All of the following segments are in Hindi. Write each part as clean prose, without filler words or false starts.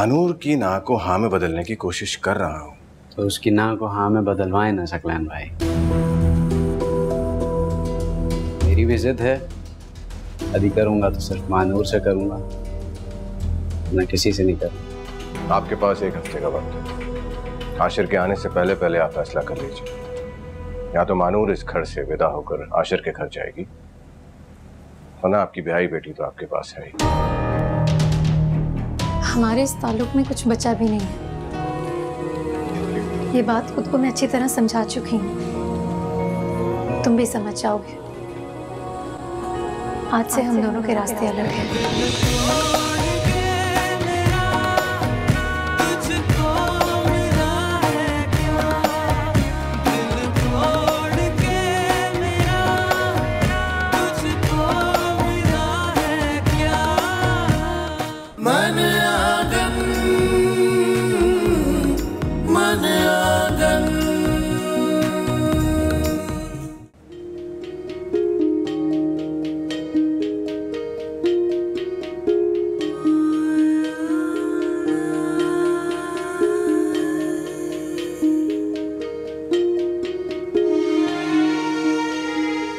मानूर की नाक को हाँ में बदलने की कोशिश कर रहा हूँ। तो उसकी नाक को हाँ में बदलवाए ना सकलैन भाई। मेरी भी जिद है, यदि करूंगा तो सिर्फ मानूर से करूंगा, मैं किसी से नहीं करूंगा। आपके पास 1 हफ्ते का वक्त है। आशिर के आने से पहले पहले आप फैसला कर लीजिए। या तो मानूर इस घर से विदा होकर आशिर के घर जाएगी, वरना आपकी ब्याही बेटी तो आपके पास है ही। हमारे इस ताल्लुक में कुछ बचा भी नहीं है। ये बात खुद को मैं अच्छी तरह समझा चुकी हूँ, तुम भी समझ जाओगे। आज से हम दोनों के रास्ते अलग हैं।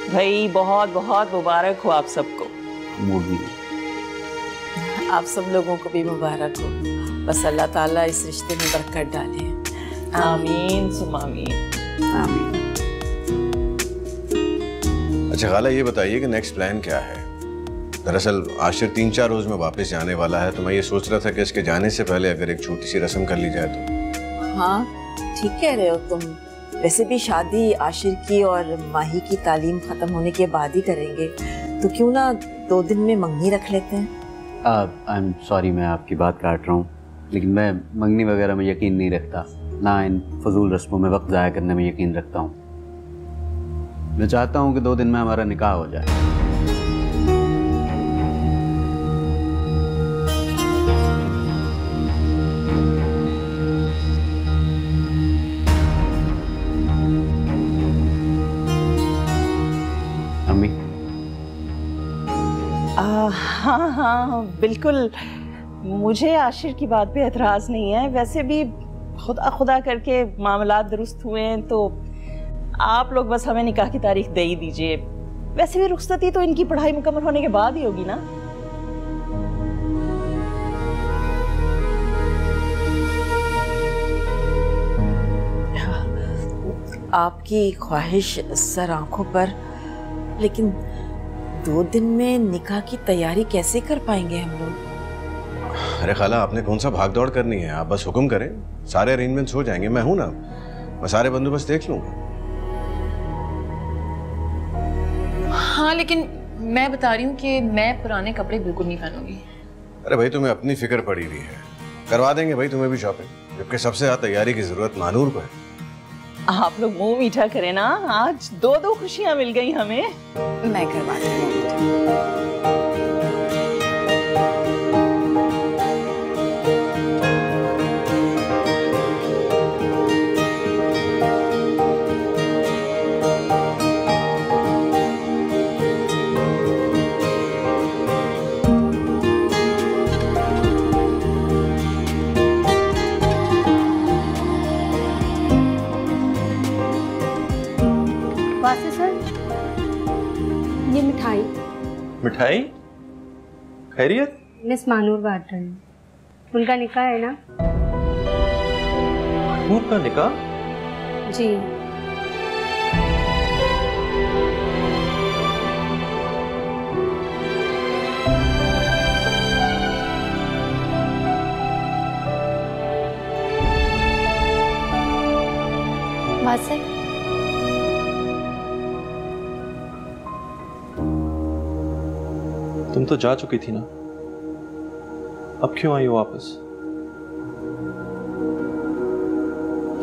भाई बहुत बहुत मुबारक हो आप सबको। आप सब लोगों को भी मुबारक हो। बस अल्लाह ताला इस रिश्ते में बरकत डाले। आमीन सुम आमीन। आमीन। अच्छा खाला, ये बताइए कि नेक्स्ट प्लान क्या है? दरअसल आशिर 3-4 रोज में वापस जाने वाला है, तो मैं ये सोच रहा था कि इसके जाने से पहले अगर एक छोटी सी रस्म कर ली जाए तो। हाँ ठीक कह रहे हो तुम। वैसे भी शादी आशिर की और माही की तालीम खत्म होने के बाद ही करेंगे, तो क्यों ना 2 दिन में मंगनी रख लेते हैं। आई एम सॉरी, मैं आपकी बात काट रहा हूँ, लेकिन मैं मंगनी वगैरह में यकीन नहीं रखता, ना इन फजूल रस्मों में वक्त ज़ाया करने में यकीन रखता हूँ। मैं चाहता हूँ कि 2 दिन में हमारा निकाह हो जाए। हाँ हाँ बिल्कुल, मुझे आशिर की बात पे एतराज़ नहीं है। वैसे भी खुदा खुदा करके मामलात दुरुस्त हुए हैं, तो आप लोग बस हमें निकाह की तारीख दे ही दीजिए। वैसे भी रुखसती तो इनकी पढ़ाई मुकम्मल होने के बाद ही होगी ना। आपकी ख्वाहिश सर आंखों पर, लेकिन 2 दिन में निकाह की तैयारी कैसे कर पाएंगे हम लोग? अरे खाला, आपने कौन सा भाग दौड़ करनी है? आप बस हुक्म करें, सारे अरेंजमेंट्स हो जाएंगे। मैं हूं ना, मैं सारे बंदोबस्त देख लूंगा। हाँ लेकिन मैं बता रही हूँ कि मैं पुराने कपड़े बिल्कुल नहीं पहनूंगी। अरे भाई, तुम्हें अपनी फिक्र पड़ी रही है, करवा देंगे भाई तुम्हें भी शॉपिंग, जबकि सबसे ज्यादा तैयारी की जरूरत मानूर को है। आप लोग मुंह मीठा करें ना, आज 2 खुशियां मिल गई हमें। मैं करवाती हूँ। ये मिठाई। मिठाई? खैरियत? मिस मानूर बांट रही हूँ। उनका निकाह है ना? मानूर का निकाह? जी। वासे तुम तो जा चुकी थी ना, अब क्यों आई हो वापस?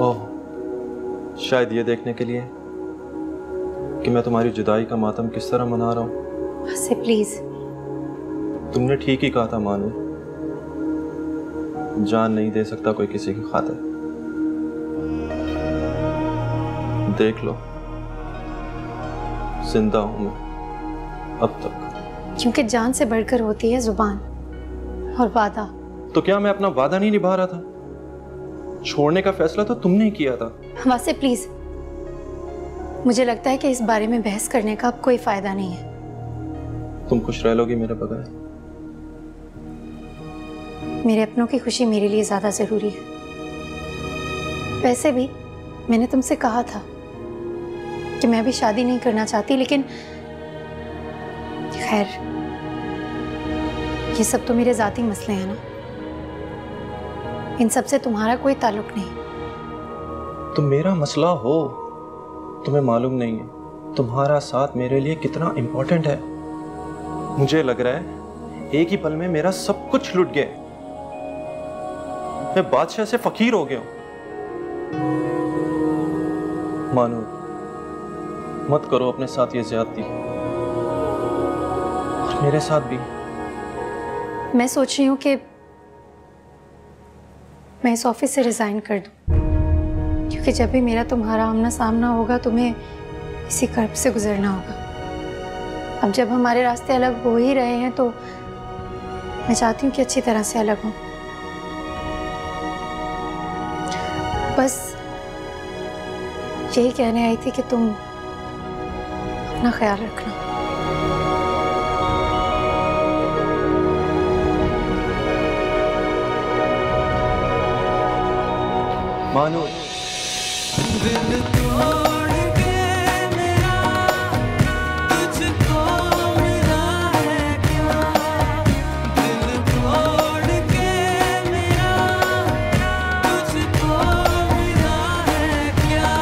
ओह, शायद ये देखने के लिए कि मैं तुम्हारी जुदाई का मातम किस तरह मना रहा हूं। वासे प्लीज। तुमने ठीक ही कहा था मानू, जान नहीं दे सकता कोई किसी की खातिर। देख लो, जिंदा हूं मैं अब तक। क्योंकि जान से बढ़कर होती है जुबान और वादा। तो क्या मैं अपना वादा नहीं निभा रहा था? छोड़ने का फैसला तो तुमने ही किया था। वासिफ प्लीज, मुझे लगता है कि इस बारे में बहस करने का अब कोई फायदा नहीं है। तुम खुश रह लोगी मेरे बगैर? मेरे अपनों की खुशी मेरे लिए ज्यादा जरूरी है। वैसे भी मैंने तुमसे कहा था कि मैं भी शादी नहीं करना चाहती, लेकिन खैर ये सब तो मेरे जाती मसले हैं ना, इन सब से तुम्हारा कोई ताल्लुक नहीं। तुम मेरा मसला हो, तुम्हें मालूम नहीं है तुम्हारा साथ मेरे लिए कितना इंपॉर्टेंट है। मुझे लग रहा है एक ही पल में मेरा सब कुछ लुट गया, मैं बादशाह से फकीर हो गया हूं। मानो मत करो अपने साथ ये ज्यादती, और मेरे साथ भी। मैं सोच रही हूँ कि मैं इस ऑफिस से रिजाइन कर दूं, क्योंकि जब भी मेरा तुम्हारा आमना सामना होगा तुम्हें इसी कर्ब से गुजरना होगा। अब जब हमारे रास्ते अलग हो ही रहे हैं तो मैं चाहती हूँ कि अच्छी तरह से अलग हों। बस यही कहने आई थी कि तुम अपना ख्याल रखना। मानो दिल तोड़ के मेरा तुझको मिला है क्या, दिल तोड़ के मेरा तुझको मिला है क्या।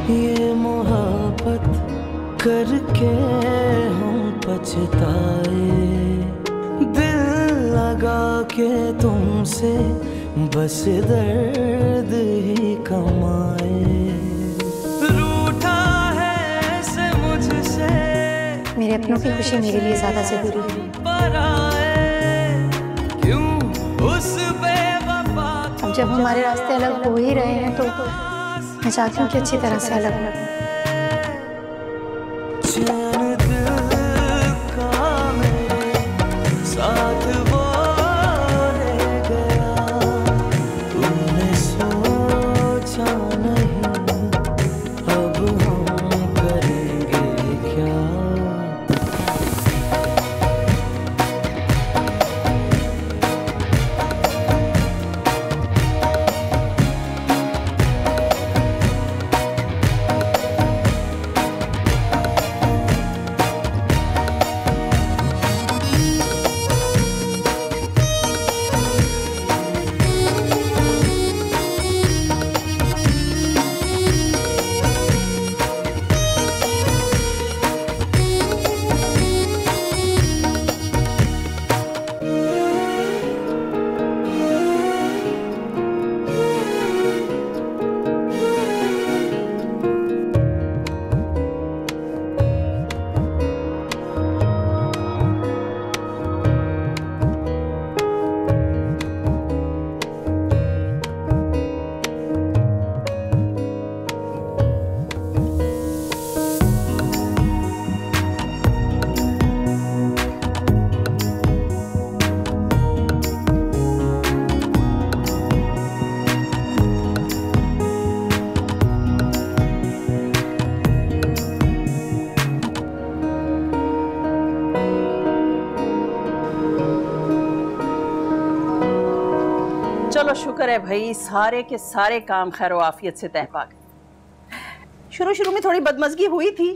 ये मोहब्बत करके हम पछताए, दिल लगा के तुमसे बस दर्द ही कमाए। रूठा है ऐसे मुझसे, मेरे अपनों की खुशी मेरे लिए ज्यादा जरूरी है। क्यों उस बेवफा अब जब हमारे रास्ते अलग हो ही रहे हैं तो मैं चाहती हूँ कि अच्छी तरह से अलग हो। चैन दिल का मेरे साथ वो ले गया, तूने सोचा नहीं अब हम करेंगे क्या। शुक्र है भाई, सारे के सारे काम खैर आफियत से तय पा गए। शुरू शुरू में थोड़ी बदमज़गी हुई थी,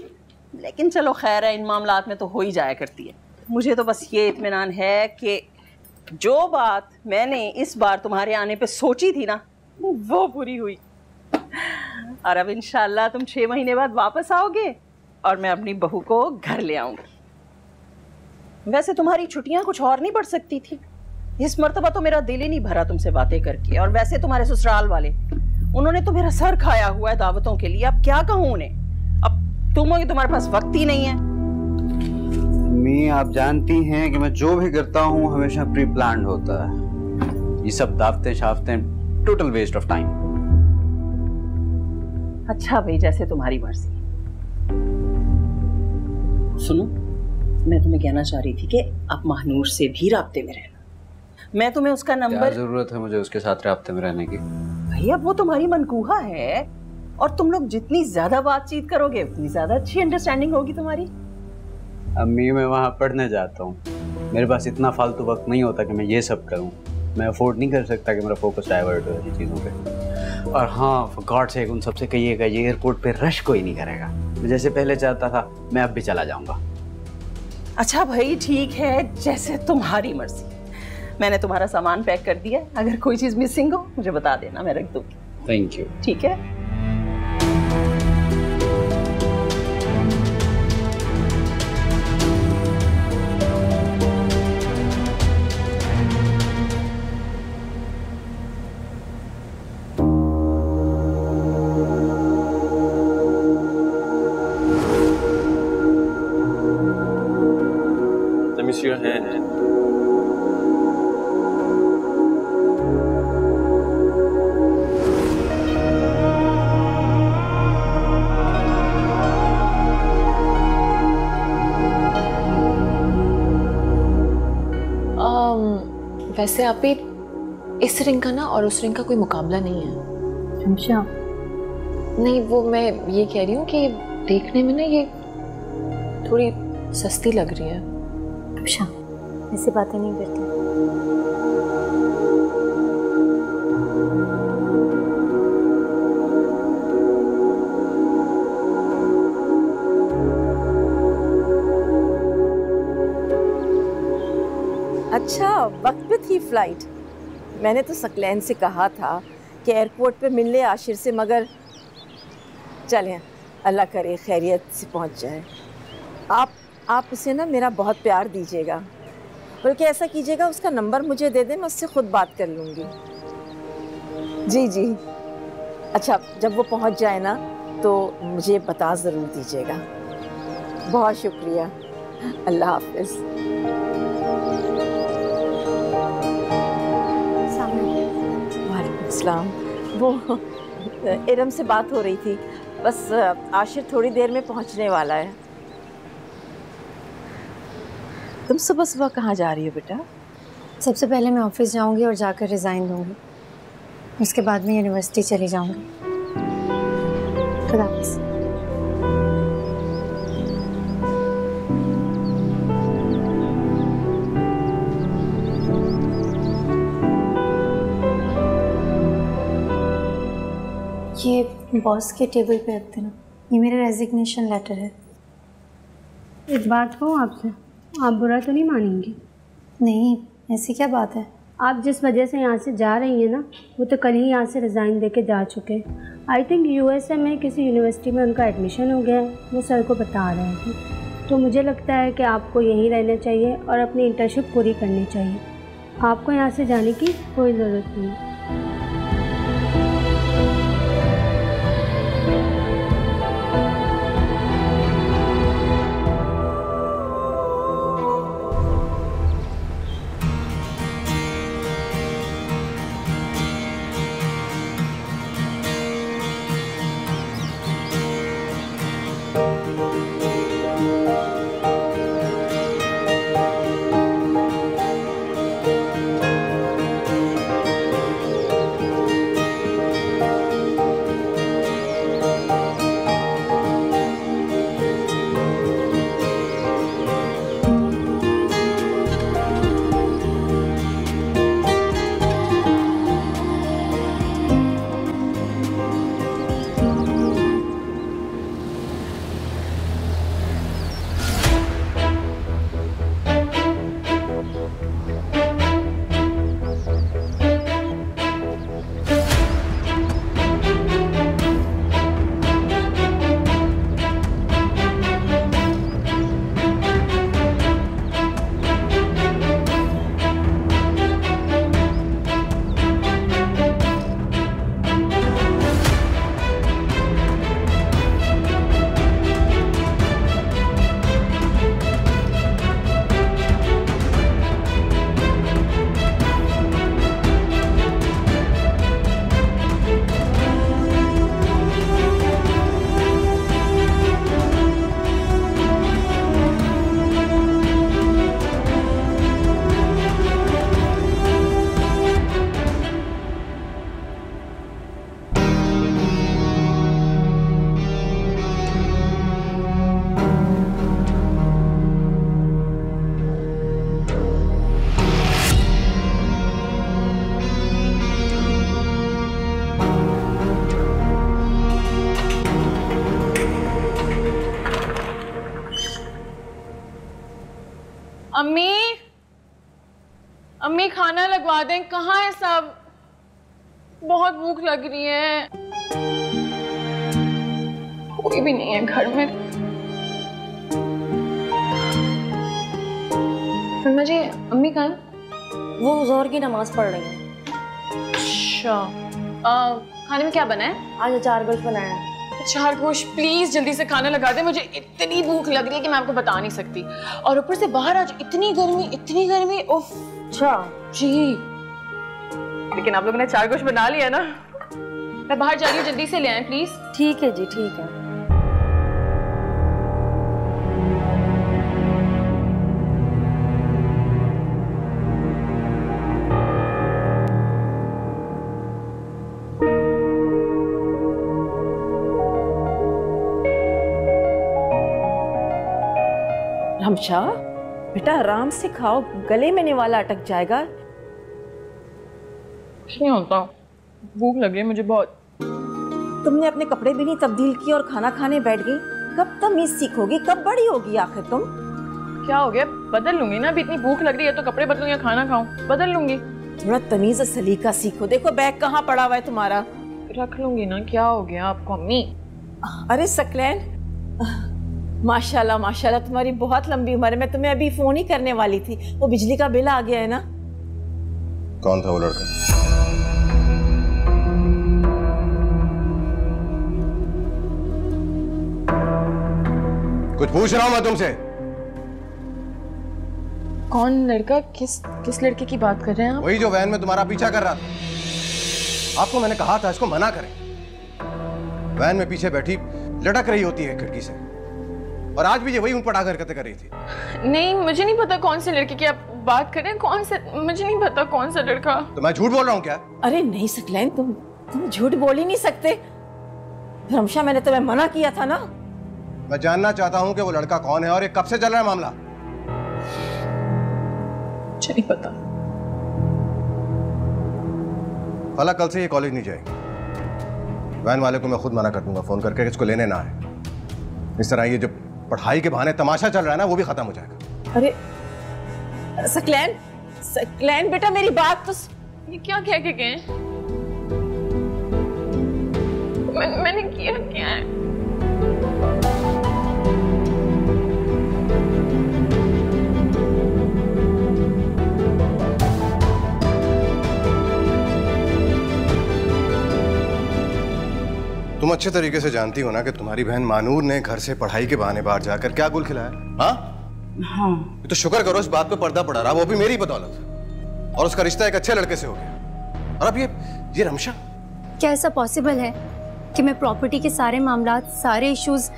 लेकिन चलो खैर है, इन मामलात में तो हो ही जाया करती है। मुझे तो बस ये इत्मीनान है कि जो बात मैंने इस बार तुम्हारे आने पे सोची थी ना, वो पूरी हुई। और अब इंशाल्लाह तुम 6 महीने बाद वापस आओगे और मैं अपनी बहू को घर ले आऊंगी। वैसे तुम्हारी छुट्टियां कुछ और नहीं पड़ सकती थी, इस मर्तबा तो मेरा दिल ही नहीं भरा तुमसे बातें करके। और वैसे तुम्हारे ससुराल वाले, उन्होंने तो मेरा सर खाया हुआ है दावतों के लिए। अब क्या कहूँ उन्हें, अब तुम हो कि तुम्हारे पास वक्त ही नहीं है। मम्मी आप जानती हैं कि मैं जो भी करता हूँ हमेशा प्री प्लान्ड होता है। ये सब दावतें शाफ्तें टोटल वेस्ट ऑफ टाइम। अच्छा भाई, जैसे तुम्हारी मर्जी। सुनो, मैं तुम्हें कहना चाह रही थी कि आप महानूर से भी राब्ते में रहना। मैं तुम्हें उसका नंबर। क्या जरूरत है मुझे उसके साथ राब्ते में रहने की? भाई अब वो तुम्हारी मनकूहा है, और तुम लोग जितनी ज्यादा बातचीत करोगे उतनी ज्यादा अच्छी अंडरस्टैंडिंग होगी तुम्हारी। अम्मी मैं वहाँ पढ़ने जाता हूँ, मेरे पास इतना फालतू वक्त नहीं होता कि मैं ये सब करूँ। मैं अफोर्ड नहीं कर सकता कि मेरा फोकस डाइवर्ट हो ऐसी चीज़ों पे। और हाँ, फॉर गॉड सेक उन सबसे कहिएगा ये एयरपोर्ट पे रश कोई नहीं करेगा। मैं जैसे पहले चाहता था मैं अब भी चला जाऊँगा। अच्छा भाई ठीक है, जैसे तुम्हारी मर्जी। मैंने तुम्हारा सामान पैक कर दिया, अगर कोई चीज़ मिसिंग हो मुझे बता देना, मैं रख दूँगी। Thank you. ठीक है। miss your hand. वैसे आप ही इस रिंग का ना और उस रिंग का कोई मुकाबला नहीं है। अच्छा। नहीं, वो मैं ये कह रही हूँ कि देखने में ना ये थोड़ी सस्ती लग रही है। अच्छा, ऐसी बातें नहीं करती। अच्छा, वक्त पे थी फ्लाइट। मैंने तो सकलैन से कहा था कि एयरपोर्ट पे मिल ले आशिर से, मगर चलें, अल्लाह करे खैरियत से पहुंच जाए। आप उसे ना मेरा बहुत प्यार दीजिएगा, बल्कि ऐसा कीजिएगा उसका नंबर मुझे दे दें, मैं उससे खुद बात कर लूँगी। जी जी। अच्छा, जब वो पहुंच जाए ना तो मुझे बता ज़रूर दीजिएगा। बहुत शुक्रिया, अल्लाह हाफ़िज़। अस्सलाम। वो इरम से बात हो रही थी, बस आशिर थोड़ी देर में पहुंचने वाला है। तुम सुबह सुबह कहाँ जा रही हो बेटा? सबसे पहले मैं ऑफिस जाऊंगी और जाकर रिज़ाइन दूंगी, उसके बाद मैं यूनिवर्सिटी चली जाऊंगी। खुदा हाफ़िज़। ये बॉस के टेबल पे रख देना, ये मेरा रेजिग्नेशन लेटर है। एक बात कहूँ आपसे, आप बुरा तो नहीं मानेंगी? नहीं, ऐसी क्या बात है? आप जिस वजह से यहाँ से जा रही हैं ना, वो तो कल ही यहाँ से रिज़ाइन दे के जा चुके हैं। आई थिंक यूएसए में किसी यूनिवर्सिटी में उनका एडमिशन हो गया है, वो सर को बता रहे थे। तो मुझे लगता है कि आपको यहीं रहना चाहिए और अपनी इंटर्नशिप पूरी करनी चाहिए। आपको यहाँ से जाने की कोई ज़रूरत नहीं। अम्मी, अम्मी खाना लगवा दें। कहाँ है सब? बहुत भूख लग रही है। कोई भी नहीं है घर में। मुझे अम्मी कहाँ है? वो ज़ोहर की नमाज पढ़ रही है। अच्छा, खाने में क्या बना है? आज अचार गोश्त बनाया है। अचार गोश्त? प्लीज जल्दी से खाना लगा दे, मुझे इतनी भूख लग रही है कि मैं आपको बता नहीं सकती। और ऊपर से बाहर आज इतनी गर्मी। उफ। अच्छा जी, लेकिन आप लोगों ने अचार गोश्त बना लिया ना। मैं बाहर जा रही हूँ, जल्दी से ले आएं प्लीज। ठीक है जी, ठीक है। रमशा, बेटा आराम से खाओ, गले में निवाला अटक जाएगा। कुछ नहीं होता, भूख लग रही है मुझे बहुत। तुमने अपने कपड़े भी नहीं तब्दील किए और खाना खाने बैठ गई। कब तमीज सीखोगी, कब बड़ी होगी आखिर तुम? क्या हो गया? बदल लूंगी ना। अभी इतनी भूख लग रही है तो कपड़े बदलूं या खाना खाऊं? बदल लूंगी। थोड़ा तमीज और सलीका सीखो। देखो बैग कहाँ पड़ा हुआ है तुम्हारा। रख लूंगी ना। क्या हो गया आपको अम्मी? अरे सकलैन, माशाल्लाह माशाल्लाह, तुम्हारी बहुत लंबी उम्र है। मैं तुम्हें अभी फोन ही करने वाली थी। वो बिजली का बिल आ गया है ना। कौन था वो लड़का? कुछ पूछ रहा हूं मैं तुमसे। कौन लड़का? किस लड़के की बात कर रहे हैं आप? वही जो वैन में तुम्हारा पीछा कर रहा था। आपको मैंने कहा था इसको मना करें। वैन में पीछे बैठी लटक रही होती है खिड़की से, और आज भी ये वही उन पर हरकतें कर रही थी। नहीं, मुझे नहीं पता कौन से लड़के की आप बात कर रहे हैं। कौन से? मुझे नहीं पता कौन सा लड़का। तो मैं झूठ बोल रहा हूँ क्या? अरे नहीं सकलैन, तुम झूठ बोल ही नहीं सकते। रमशा, मैंने तुम्हें मना किया था ना। मैं जानना चाहता हूँ कि वो लड़का कौन है और ये कब से चल रहा है मामला। मुझे नहीं पता। फला कल से ये कॉलेज नहीं जाएगी। वैन वाले को मैं खुद मना कर दूंगा फोन करके कि इसको लेने ना आए। इस तरह ये जो पढ़ाई के बहाने तमाशा चल रहा है ना, वो भी खत्म हो जाएगा। अरे सकलैन बेटा, मेरी बात तो। ये क्या कह के गए? मैंने किया क्या है? तुम अच्छे तरीके से जानती हो ना कि तुम्हारी बहन मानूर ने घर से पढ़ाई के बहाने बाहर जाकर क्या गुल खिलाया। हाँ, तो शुक्र करो इस बात पे पर्दा पड़ा रहा, वो भी मेरी बदौलत। और उसका रिश्ता एक अच्छे लड़के से हो गया। और अब ये रमशा। क्या ऐसा पॉसिबल है कि मैं प्रॉपर्टी के सारे मामलात, सारे इश्यूज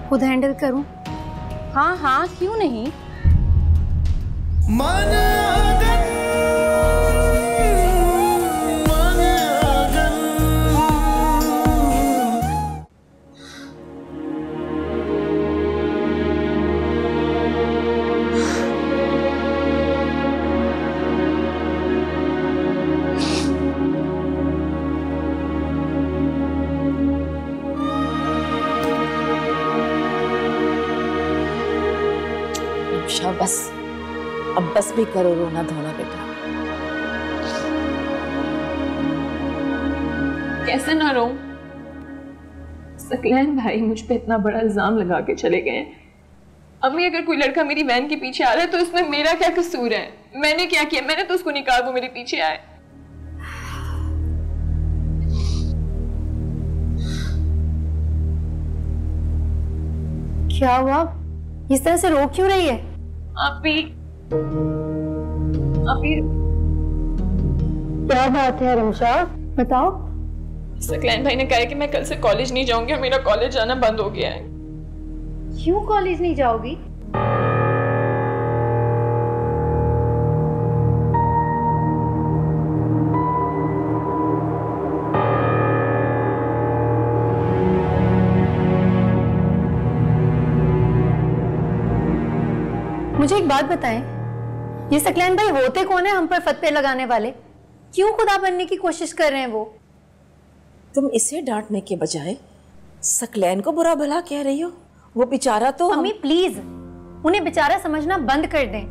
खुद हैंडल करूं? हाँ हाँ, क्यों नहीं। बस, अब बस भी करो रोना धोना बेटा। कैसे ना रो? सकलैन भाई मुझ पे इतना बड़ा इल्जाम लगा के चले गए। अम्मी, अगर कोई लड़का मेरी बहन के पीछे आ रहा है तो इसमें मेरा क्या कसूर है? मैंने क्या किया? मैंने तो उसको नहीं कहा वो मेरे पीछे आए। क्या हुआ? इस तरह से रो क्यों रही है? अभी क्या बात है रमशा, बताओ। सकलैन भाई ने कहा है कि मैं कल से कॉलेज नहीं जाऊंगी और मेरा कॉलेज जाना बंद हो गया है। क्यों कॉलेज नहीं जाओगी? मुझे एक बात बताएं, ये सकलैन भाई होते कौन है हम पर फतवे लगाने वाले? क्यों खुदा बनने की कोशिश कर रहे हैं वो? तुम इसे डांटने के बजाय सकलैन को बुरा भला कह रही हो। वो बेचारा तो अम्मी प्लीज उन्हें बेचारा समझना बंद कर दें।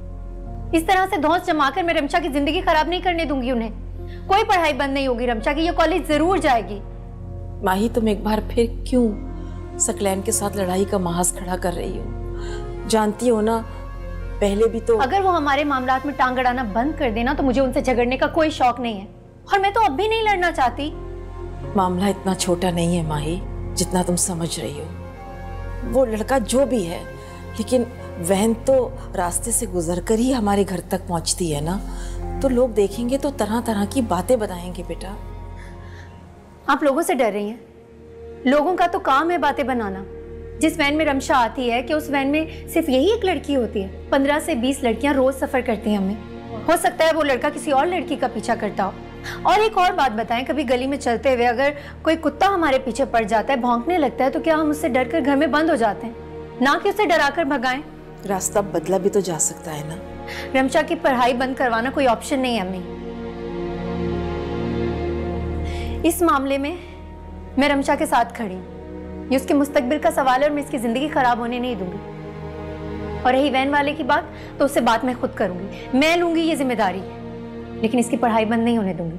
इस तरह से धौंस जमाकर मैं रमशा की जिंदगी खराब नहीं करने दूंगी उन्हें। कोई पढ़ाई बंद नहीं होगी रमशा की, ये कॉलेज जरूर जाएगी। माही, तुम एक बार फिर क्यों सकलैन के साथ लड़ाई का महाज खड़ा कर रही हो? जानती हो ना, पहले भी तो अगर वो हमारे मामलात में टांग अड़ाना बंद कर देना तो मुझे उनसे झगड़ने का कोई शौक नहीं है, और मैं तो अब भी नहीं लड़ना चाहती। मामला इतना छोटा नहीं है माही जितना तुम समझ रही हो। वो लड़का जो भी है, लेकिन वहन तो रास्ते से गुजरकर ही हमारे घर तक पहुंचती है ना, तो लोग देखेंगे तो तरह तरह की बातें बताएंगे। बेटा, आप लोगों से डर रही हैं? लोगों का तो काम है बातें बनाना। जिस वैन में रमशा आती है कि उस वैन में सिर्फ यही एक लड़की होती है? 15 से 20 लड़कियां रोज सफर करती हैं हमें। हो सकता है वो लड़का किसी और लड़की का पीछा करता हो। और एक और बात बताएं, कभी गली में चलते हुए अगर कोई कुत्ता हमारे पीछे पड़ जाता है, भौंकने लगता है, तो क्या हम उससे डरकर घर में बंद हो जाते हैं? ना कि उसे डराकर भगाएं। रास्ता बदला भी तो जा सकता है ना। रमशा की पढ़ाई बंद करवाना कोई ऑप्शन नहीं है अम्मी। इस मामले में मैं रमशा के साथ खड़ी हूँ। ये उसके मुस्तकबिल का सवाल है और मैं इसकी जिंदगी खराब होने नहीं दूंगी। और रही वैन वाले की बात, तो उससे बात मैं खुद करूंगी, मैं लूंगी ये जिम्मेदारी, लेकिन इसकी पढ़ाई बंद नहीं होने दूंगी।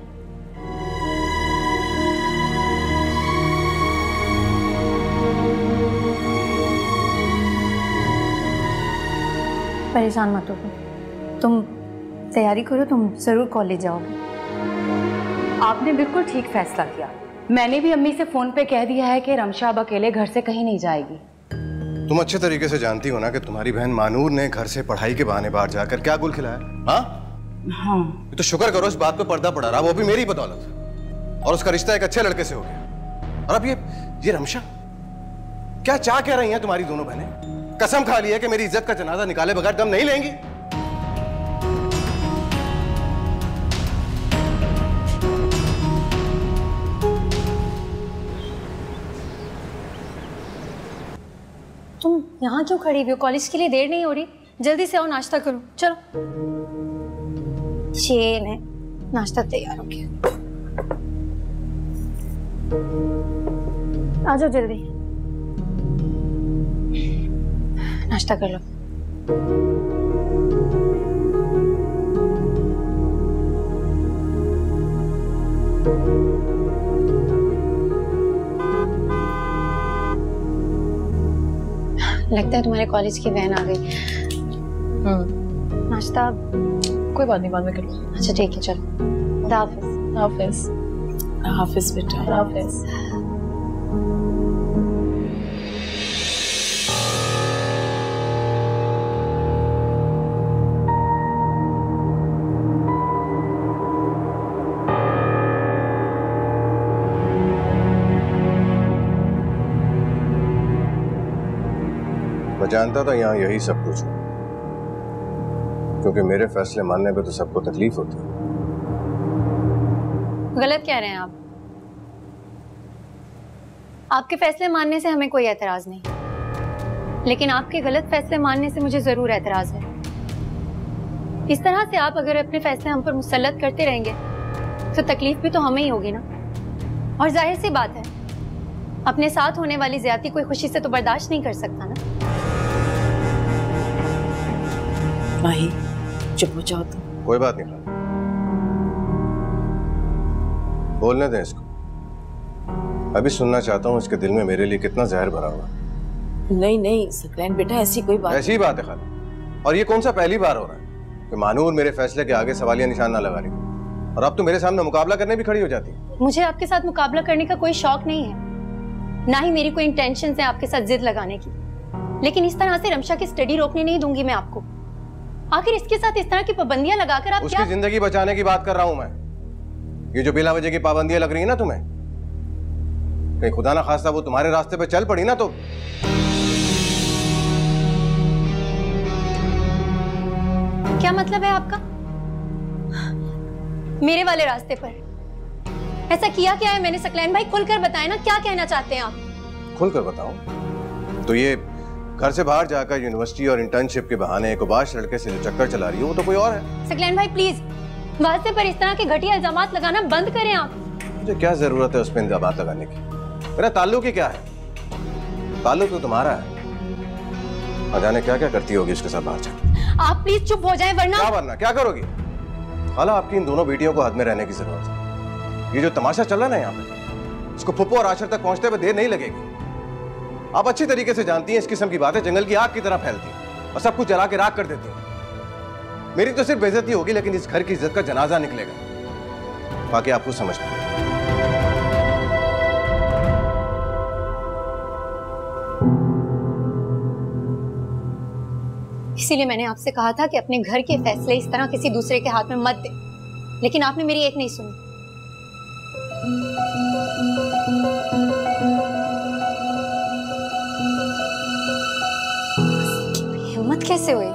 परेशान मत हो तुम, तैयारी करो, तुम जरूर कॉलेज जाओगे। आपने बिल्कुल ठीक फैसला किया। मैंने भी अम्मी से फोन पे कह दिया है कि रमशा अब अकेले घर से कहीं नहीं जाएगी। तुम अच्छे तरीके से जानती हो ना कि तुम्हारी बहन मानूर ने घर से पढ़ाई के बहाने बाहर जाकर क्या गुल खिलाया। हाँ, तो शुक्र करो इस बात पे पर्दा पड़ा रहा, वो भी मेरी बदौलत, और उसका रिश्ता एक अच्छे लड़के से हो गया। और अब ये रमशा क्या चाह कह रही हैं तुम्हारी दोनों बहनें? कसम खा ली है कि मेरी इज्जत का जनाजा निकाले बगैर दम नहीं लेंगी। तुम यहाँ क्यों खड़ी हुई हो? कॉलेज के लिए देर नहीं हो रही? जल्दी से आओ, नाश्ता करो। चलो, 6 है, नाश्ता तैयार हो गया। आ जाओ जल्दी, नाश्ता कर लो। लगता है तुम्हारे कॉलेज की वैन आ गई। नाश्ता कोई बात नहीं, बाद में कर लो। अच्छा ठीक है, चलो। हाफिज। हाफिज। हाफिज बेटा। हाफिज। मैं जानता था यहाँ यही सब कुछ, क्योंकि मेरे फैसले मानने पे तो सबको तकलीफ होती है। गलत कह रहे हैं आप। आपके फैसले मानने से हमें कोई एतराज नहीं, लेकिन आपके गलत फैसले मानने से मुझे जरूर एतराज है। इस तरह से आप अगर अपने फैसले हम पर मुसल्लत करते रहेंगे तो तकलीफ भी तो हमें ही होगी ना। और जाहिर सी बात है, अपने साथ होने वाली ज्यादती कोई खुशी से तो बर्दाश्त नहीं कर सकता ना। माही, चुप हो जाओ तुम। कोई बात नहीं, बोलने दें इसको। अभी सुनना चाहता हूँ इसके दिल में मेरे लिए कितना जहर भरा हुआ। नहीं नहीं सकलैन बेटा, ऐसी कोई बात। ऐसी बात है खाला। और ये कौन सा पहली बार हो रहा है कि मानूर मेरे फैसले के आगे सवालिया निशान ना लगा रही, और अब तो मेरे सामने मुकाबला करने भी खड़ी हो जाती है। मुझे आपके साथ मुकाबला करने का कोई शौक नहीं है, ना ही मेरी कोई इंटेंशन है आपके साथ जिद लगाने की। लेकिन इस तरह से रमशा की स्टडी रोकने नहीं दूंगी मैं आपको। आखिर इसके साथ इस तरह की पाबंदियां लगाकर आप उसकी जिंदगी बचाने की बात कर रहा हूं मैं। ये जो बिला वजह की पाबंदियां लग रही है ना तुम्हें, कहीं खुदा ना खास्ता वो तुम्हारे रास्ते पे चल पड़ी ना तो। क्या मतलब है आपका? मेरे वाले रास्ते पर ऐसा किया क्या है मैंने? सकलैन भाई खुलकर बताएं ना, क्या कहना चाहते हैं आप? खुलकर बताऊं तो ये घर से बाहर जाकर यूनिवर्सिटी और इंटर्नशिप के बहाने एक उबाश लड़के से जो चक्कर चला रही है वो तो कोई और है। सकलैन भाई प्लीज वास्ते पर इस तरह के घटिया इल्जामात लगाना बंद करें आप। मुझे क्या जरूरत है उस पर इल्जामात लगाने की? मेरा ताल्लुक ही क्या है? ताल्लुक तो तुम्हारा है, और जाने क्या क्या करती होगी उसके साथ बाहर जाकर। आप प्लीज चुप हो जाएं वरना। क्या वरना? क्या करोगी? खाला, आपकी इन दोनों बेटियों को हद में रहने की जरूरत है। ये जो तमाशा चल रहा है ना यहाँ पे, इसको फुप्पो और आशिर तक पहुंचते हुए देर नहीं लगेगी। आप अच्छी तरीके से जानती हैं इस किस्म की बातें जंगल की आग की तरह फैलती हैं और सब कुछ जला के राख कर देती हैं। मेरी तो सिर्फ बेइज्जती होगी, लेकिन इस घर की इज्जत का जनाजा निकलेगा। बाकी आपको समझना है। इसीलिए मैंने आपसे कहा था कि अपने घर के फैसले इस तरह किसी दूसरे के हाथ में मत दें, लेकिन आपने मेरी एक नहीं सुनी। हिम्मत कैसे हुई?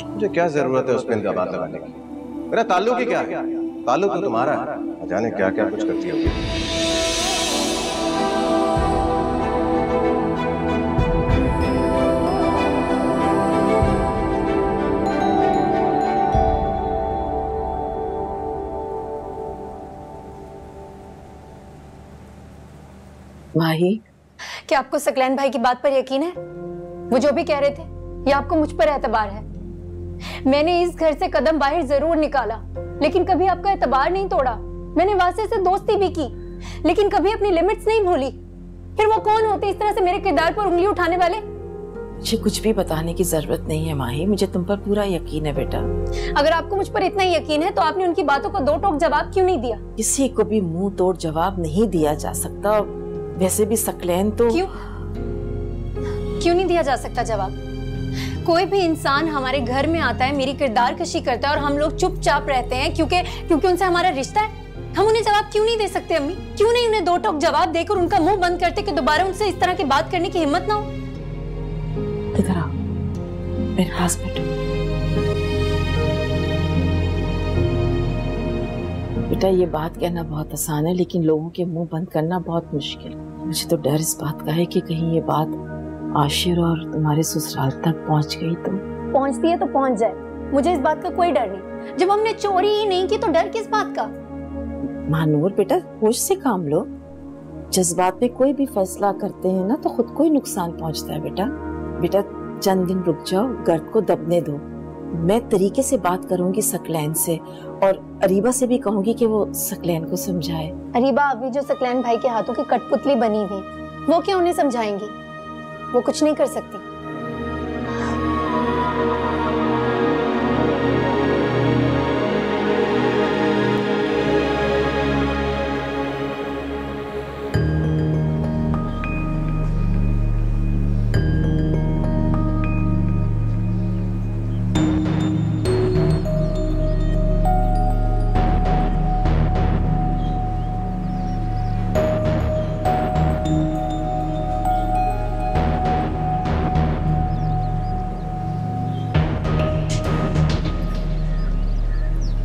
मुझे क्या जरूरत है उस पर इल्जाम लगाने की? मेरा ताल्लुक ही क्या है? ताल्लुक तो तुम्हारा है। जाने क्या क्या कुछ करती होगी। माही, क्या आपको सकलैन भाई की बात पर यकीन है? वो जो भी कह रहे थे, या आपको मुझ पर एतबार है? मैंने इस घर से कदम बाहर जरूर निकाला, लेकिन कभी आपका एतबार नहीं तोड़ा। मैंने वासे से दोस्ती भी की, लेकिन कभी अपनी लिमिट्स नहीं भूली। फिर वो कौन होते इस तरह से मेरे किरदार पर उंगली उठाने वाले? मुझे कुछ भी बताने की जरूरत नहीं है माही, मुझे तुम पर पूरा यकीन है बेटा। अगर आपको मुझ पर इतना यकीन है तो आपने उनकी बातों को दो टोक जवाब क्यों नहीं दिया? किसी को भी मुंह तोड़ जवाब नहीं दिया जा सकता। वैसे भी सकलैन तो क्यों नहीं दिया जा सकता जवाब? कोई भी इंसान हमारे घर में आता है, मेरी किरदार कशी करता है और हम लोग चुपचाप रहते हैं क्योंकि उनसे हमारा रिश्ता है। हम उन्हें जवाब क्यों नहीं दे सकते अम्मी? क्यों नहीं उन्हें दो टोक जवाब देकर उनका मुंह बंद करते कि दोबारा उनसे इस तरह की बात करने की हिम्मत ना हो? इधर आओ, मेरे पास बैठो। बेटा, ये बात कहना बहुत आसान है, लेकिन लोगों के मुंह बंद करना बहुत मुश्किल। मुझे तो डर इस बात का है कि कहीं ये बात आशिर और तुम्हारे ससुराल तक पहुंच गई तो। पहुंचती है तो पहुंच जाए, मुझे इस बात का कोई डर नहीं। जब हमने चोरी ही नहीं की तो डर किस बात का? महानूर बेटा, होश से काम लो। जज्बात में कोई भी फैसला करते हैं ना तो खुद को ही नुकसान पहुंचता है बेटा। बेटा, चंद दिन रुक जाओ, गर्द को दबने दो। मैं तरीके से बात करूंगी सकलैन से, और अरीबा से भी कहूंगी कि वो सकलैन को समझाए। अरीबा अभी जो सकलैन भाई के हाथों की कठपुतली बनी हुई, वो क्या उन्हें समझाएंगी? वो कुछ नहीं कर सकती।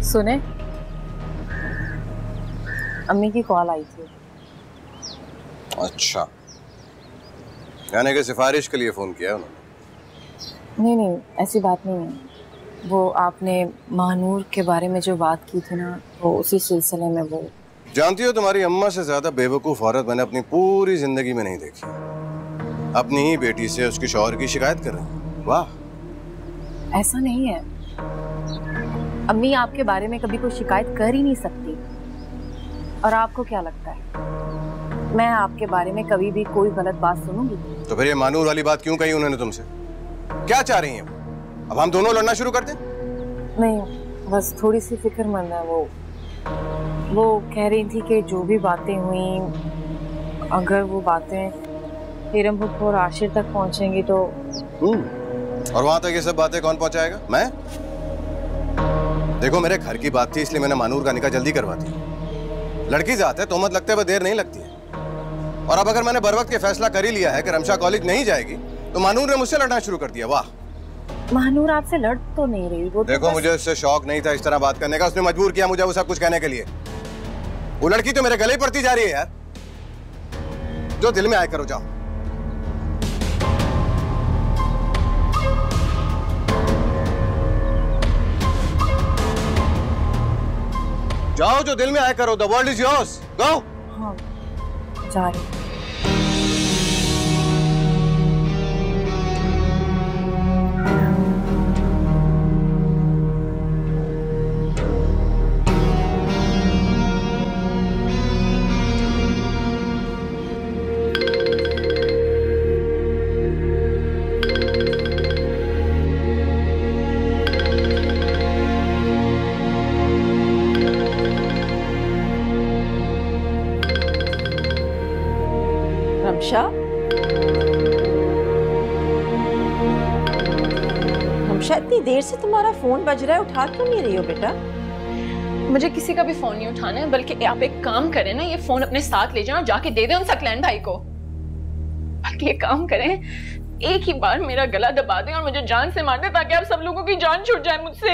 सुने, अम्मी की कॉल आई थी। अच्छा, यानी कि सिफारिश के लिए फोन किया उन्होंने? नहीं, ऐसी बात नहीं है। वो आपने महानूर के बारे में जो बात की थी ना, वो उसी सिलसिले में। वो जानती हो, तुम्हारी अम्मा से ज्यादा बेवकूफ औरत मैंने अपनी पूरी जिंदगी में नहीं देखी। अपनी ही बेटी से उसके शौहर की शिकायत कर रही है। वाह! ऐसा नहीं है, अम्मी आपके बारे में कभी कोई शिकायत कर ही नहीं सकती। और आपको क्या लगता है मैं आपके बारे में कभी भी कोई गलत बात सुनूंगी? तो फिर ये मानूर वाली बात क्यों कही उन्होंने तुमसे? क्या चाह रही हैं? अब हम दोनों लड़ना शुरू कर दें? नहीं, बस थोड़ी सी फिक्रमंद है वो कह रही थी कि जो भी बातें हुई, अगर वो बातें हिरम फुप्पो और आशिर तक पहुंचेंगी तो। और वहां तक ये सब बातें कौन पहुंचाएगा? मैं? देखो, मेरे घर की बात थी, इसलिए मैंने मानूर का निकाह जल्दी करवा दी। लड़की जात है, तोहमत लगते हुए देर नहीं लगती है। और अब अगर मैंने बर वक्त के फैसला कर ही लिया है कि रमशा कॉलेज नहीं जाएगी, तो मानूर ने मुझसे लड़ना शुरू कर दिया। वाह! महानूर आपसे लड़ तो नहीं रही। वो देखो, मुझे उससे शौक नहीं था इस तरह बात करने का। उसने मजबूर किया मुझे वो सब कुछ कहने के लिए। वो लड़की तो मेरे गले ही पड़ती जा रही है यार। जो दिल में आए करो, जाओ। जाओ, जो दिल में आए करो। द वर्ल्ड इज योर्स, गो। हाँ, जा रही। रमशा, इतनी देर से तुम्हारा फोन बज रहा है, उठा क्यों नहीं रही हो बेटा? मुझे किसी का भी फोन नहीं उठाना है, बल्कि आप एक काम करें ना, ये फोन अपने साथ ले जाएं और जाके दे दें उन सकलैन भाई को। बल्कि ये काम करें, एक ही बार मेरा गला दबा दें और मुझे जान से मार दें, ताकि आप सब लोगों की जान छूट जाए मुझसे।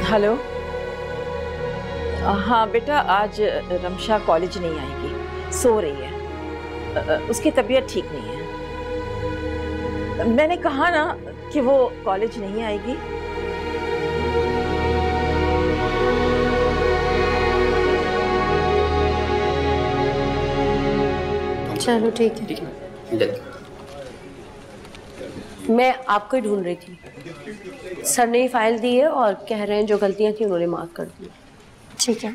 हेलो। हाँ बेटा, आज रमशा कॉलेज नहीं आएगी, सो रही है, उसकी तबीयत ठीक नहीं है। मैंने कहा ना कि वो कॉलेज नहीं आएगी। चलो ठीक है। मैं आपको ही ढूंढ रही थी। सर ने फाइल दी है और कह रहे हैं जो गलतियां थी उन्होंने माफ कर दी। ठीक है।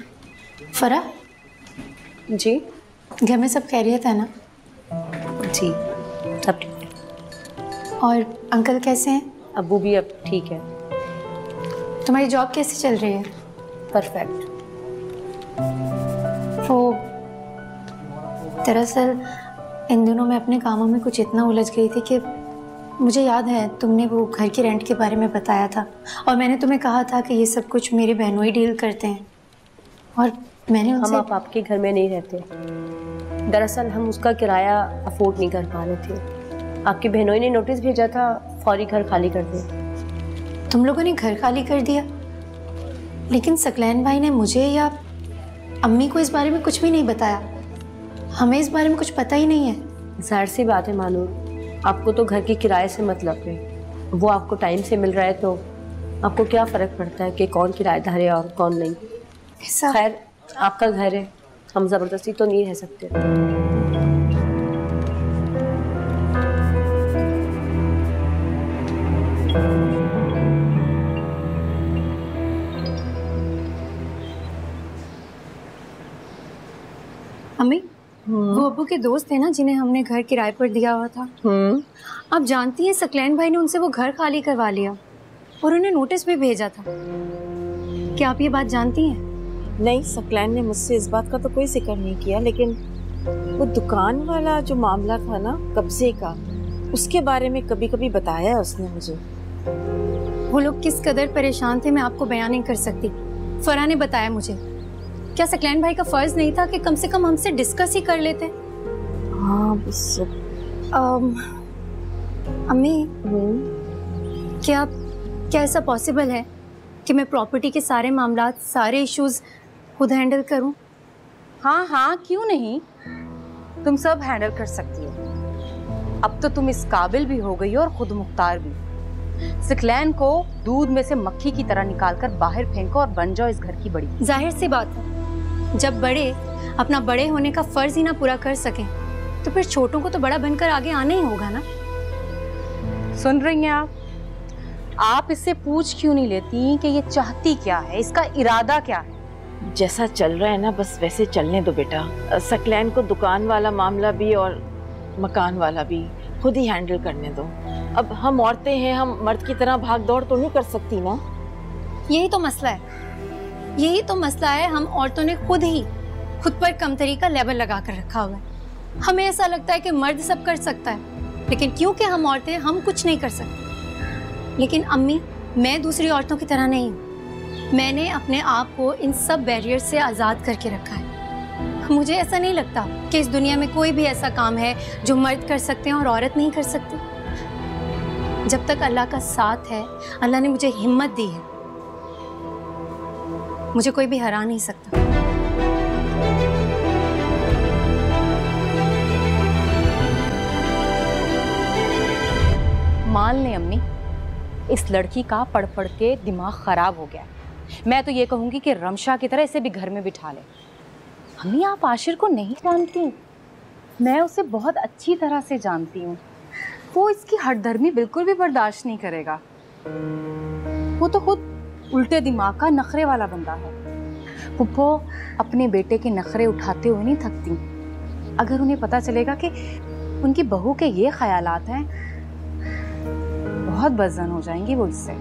फरा जी, घर में सब खैरियत है ना? जी सब ठीक है। और अंकल कैसे हैं? अब्बू भी अब ठीक है। तुम्हारी जॉब कैसी चल रही है? परफेक्ट। वो दरअसल इन दिनों मैं अपने कामों में कुछ इतना उलझ गई थी कि मुझे याद है तुमने वो घर के रेंट के बारे में बताया था और मैंने तुम्हें कहा था कि ये सब कुछ मेरे बहनों ही डील करते हैं। और मैंने उनसे हम आपके घर में नहीं रहते। दरअसल हम उसका किराया अफोर्ड नहीं कर पा रहे थे। आपकी बहनों ने नोटिस भेजा था फौरी घर खाली कर दे। तुम लोगों ने घर खाली कर दिया? लेकिन सकलैन भाई ने मुझे या अम्मी को इस बारे में कुछ भी नहीं बताया। हमें इस बारे में कुछ पता ही नहीं है। जाहिर सी बात है मानूर, आपको तो घर के किराए से मतलब है। वो आपको टाइम से मिल रहा है तो आपको क्या फ़र्क पड़ता है कि कौन किराएदार है और कौन नहीं। खैर आपका घर है, हम ज़बरदस्ती तो नहीं रह सकते। अम्मी, वो अब्बू के दोस्त थे ना जिन्हें हमने घर किराए पर दिया हुआ था। आप जानती हैं सकलैन भाई ने उनसे वो घर खाली करवा लिया और उन्हें नोटिस भी भेजा था। क्या आप ये बात जानती हैं? नहीं, सकलैन ने मुझसे इस बात का तो कोई जिक्र नहीं किया, लेकिन वो दुकान वाला जो मामला था ना कब्जे का, उसके बारे में कभी कभी बताया है उसने मुझे। वो लोग किस कदर परेशान थे मैं आपको बयान नहीं कर सकती। फरा ने बताया मुझे। क्या सकलैन भाई का फर्ज नहीं था कि कम से कम हमसे डिस्कस ही कर लेते? हाँ बस। अम्मी, क्या ऐसा पॉसिबल है कि मैं प्रॉपर्टी के सारे मामलात, सारे इश्यूज खुद हैंडल करूं? हाँ हाँ, क्यों नहीं, तुम सब हैंडल कर सकती हो। अब तो तुम इस काबिल भी हो गई हो और खुद मुख्तार भी। सकलैन को दूध में से मक्खी की तरह निकालकर बाहर फेंको और बन जाओ इस घर की बड़ी। जाहिर सी बात है, जब बड़े अपना बड़े होने का फर्ज ही ना पूरा कर सकें तो फिर छोटों को तो बड़ा बनकर आगे आना ही होगा ना। सुन रही हैं आप इससे पूछ क्यों नहीं लेती कि ये चाहती क्या है, इसका इरादा क्या है? जैसा चल रहा है ना बस वैसे चलने दो बेटा। सकलैन को दुकान वाला मामला भी और मकान वाला भी खुद ही हैंडल करने दो। अब हम औरतें हैं, हम मर्द की तरह भाग दौड़ तो नहीं कर सकती ना। यही तो मसला है, यही तो मसला है। हम औरतों ने खुद पर कमतरी का लेबल लगा कर रखा हुआ है। हमें ऐसा लगता है कि मर्द सब कर सकता है, लेकिन क्योंकि हम औरतें हम कुछ नहीं कर सकते। लेकिन अम्मी, मैं दूसरी औरतों की तरह नहीं हूँ। मैंने अपने आप को इन सब बैरियर से आज़ाद करके रखा है। मुझे ऐसा नहीं लगता कि इस दुनिया में कोई भी ऐसा काम है जो मर्द कर सकते हैं और औरत नहीं कर सकती। जब तक अल्लाह का साथ है, अल्लाह ने मुझे हिम्मत दी है, मुझे कोई भी हरा नहीं सकता। मान लें अम्मी, इस लड़की का पढ़ पढ़ के दिमाग खराब हो गया। मैं तो ये कहूंगी कि रमशा की तरह इसे भी घर में बिठा ले। अम्मी, आप आशिर को नहीं जानती, मैं उसे बहुत अच्छी तरह से जानती हूँ। वो इसकी हठधर्मी बिल्कुल भी बर्दाश्त नहीं करेगा। वो तो खुद उल्टे दिमाग का नखरे वाला बंदा है। पुप्पो अपने बेटे के नखरे उठाते हुए नहीं थकती। अगर उन्हें पता चलेगा कि उनकी बहू के ये ख्यालात हैं, बहुत बदजन हो जाएंगी वो इससे।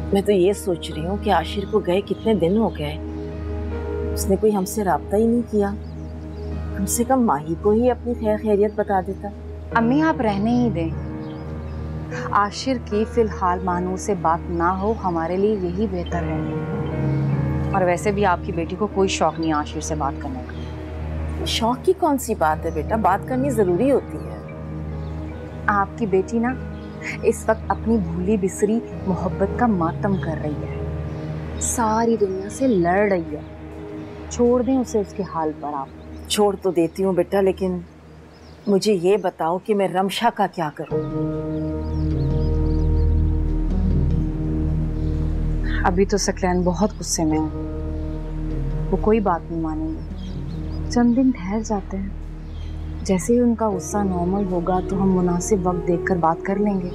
मैं तो ये सोच रही हूँ कि आशिर को गए कितने दिन हो गए, उसने कोई हमसे राब्ता ही नहीं किया। कम से कम माही को ही अपनी खैर खैरियत बता देता। अम्मी आप रहने ही दें। आशिर की फिलहाल मानूर से बात ना हो, हमारे लिए यही बेहतर है। और वैसे भी आपकी बेटी को कोई शौक नहीं आशिर से बात करने का। शौक की कौन सी बात है बेटा, बात करनी जरूरी होती है। आपकी बेटी ना इस वक्त अपनी भूली बिसरी मोहब्बत का मातम कर रही है, सारी दुनिया से लड़ रही है। छोड़ दें उसे उसके हाल पर। आप छोड़ तो देती हूँ बेटा, लेकिन मुझे ये बताओ कि मैं रमशा का क्या करूँ। अभी तो सकलैन बहुत गुस्से में है, वो कोई बात नहीं मानेंगे। चंद दिन ठहर जाते हैं, जैसे ही उनका गुस्सा नॉर्मल होगा तो हम मुनासिब वक्त देखकर बात कर लेंगे।